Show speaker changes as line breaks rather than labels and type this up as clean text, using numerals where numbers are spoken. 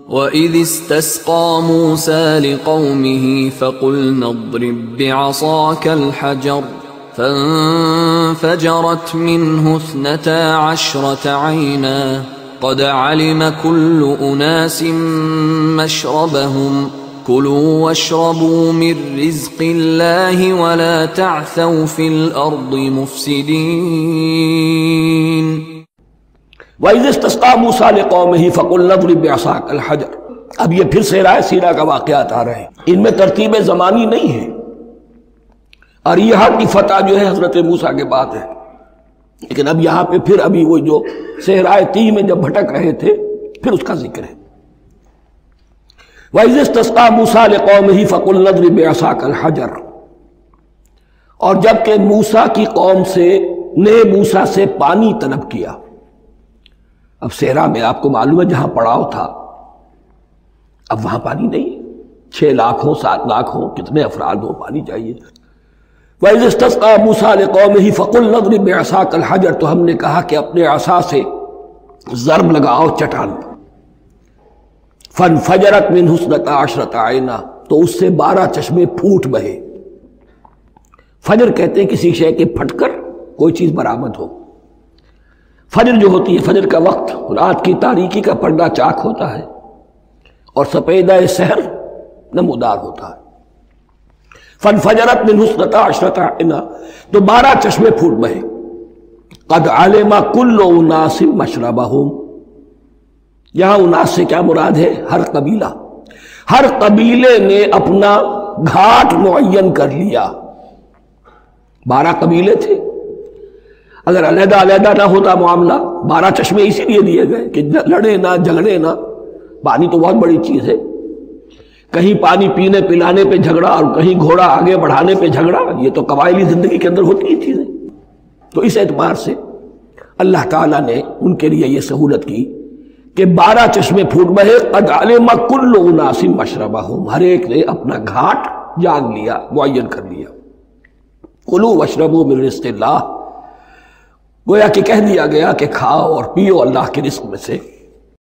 وَإِذِ اسْتَسْقَىٰ مُوسَىٰ لِقَوْمِهِ فَقُلْنَا اضْرِب بِّعَصَاكَ الْحَجَرَ فَانفَجَرَتْ مِنْهُ 12 عَيْنًا قَدْ عَلِمَ كُلُّ أُنَاسٍ مَّشْرَبَهُمْ كُلُوا وَاشْرَبُوا مِن رِّزْقِ اللَّهِ وَلَا تَعْثَوْا فِي الْأَرْضِ مُفْسِدِينَ۔
وَإِذِ اسْتَسْقَىٰ مُوسَىٰ لِقَوْمِهِ فَقُلْنَا اضْرِب بِّعَصَاكَ الْحَجَرَ۔ اب یہ پھر سیرائے سیرہ کا واقعات آ رہے ہیں، ان میں ترتیب زمانی نہیں ہے، اور یہاں کی فتح جو ہے حضرت موسیٰ کے بعد ہے، لیکن اب یہاں پہ پھر ابھی وہ جو صحرائے تیہ میں جب بھٹک رہے تھے پھر اس کا ذکر ہے۔ وَإِذِ اسْتَسْقَىٰ مُوسَىٰ لِقَوْمِهِ فَقُلْنَا اضْرِب بِّعَصَاكَ الْحَجَرَ، اور جب کہ موسیٰ کی قوم نے موسیٰ سے پانی طلب کیا۔ اب صحرا میں آپ کو معلوم ہے جہاں پڑاؤ تھا اب وہاں پانی نہیں، 6 لاکھ ہو 7 لاکھ ہو کتنے افراد ہو، پانی چاہیے۔ وَإِذِ اسْتَسْقَىٰ مُوسَىٰ لِقَوْمِهِ فَقُلْنَا اضْرِب بِّعَصَاكَ الْحَجَرَ، تو ہم نے کہا کہ اپنے عصا سے ضرب لگاؤ چٹان پر۔ فَانْفَجَرَتْ مِنْهُ 12 عَيْنًا، تو اس سے 12 چشمے پھوٹ بہے۔ فجر کہتے ہیں کسی شے کے پھٹ کر کوئی چیز برآمد ہو۔ فجر جو ہوتی ہے، فجر کا وقت رات کی تاریکی کا پردہ چاک ہوتا ہے اور سپیدہ سحر نمودار ہوتا ہے۔ فَانْفَجَرَتْ مِنْهُ 12 عَيْنًا، تو 12 چشمے پھوٹ بہے۔ قَدْ عَلِمَ كُلُّ أُنَاسٍ مَّشْرَبَهُمْ، یہاں اناس سے کیا مراد ہے؟ ہر قبیلہ، ہر قبیلے نے اپنا گھاٹ معین کر لیا۔ 12 قبیلے تھے، اگر علیحدہ علیحدہ نہ ہوتا معاملہ، 12 چشمے اسی لیے دیے گئے کہ لڑے نہ جھگڑے نہ۔ پانی تو بہت بڑی چیز ہے، کہیں پانی پینے پلانے پہ جھگڑا اور کہیں گھوڑا آگے بڑھانے پہ جھگڑا، یہ تو قبائلی زندگی کے اندر ہوتی ہی چیزیں۔ تو اس اعتبار سے اللہ تعالیٰ نے ان کے لیے یہ سہولت کی کہ 12 چشمے پھوٹ بہے۔ قد علم کل اناس مشربہم، ہر ایک نے اپنا گھاٹ جان لیا، معین کر لیا۔ کلوا واشربوا من رزق اللہ، گویا کہ کہہ دیا گیا کہ کھاؤ اور پیو اللہ کے رزق میں سے۔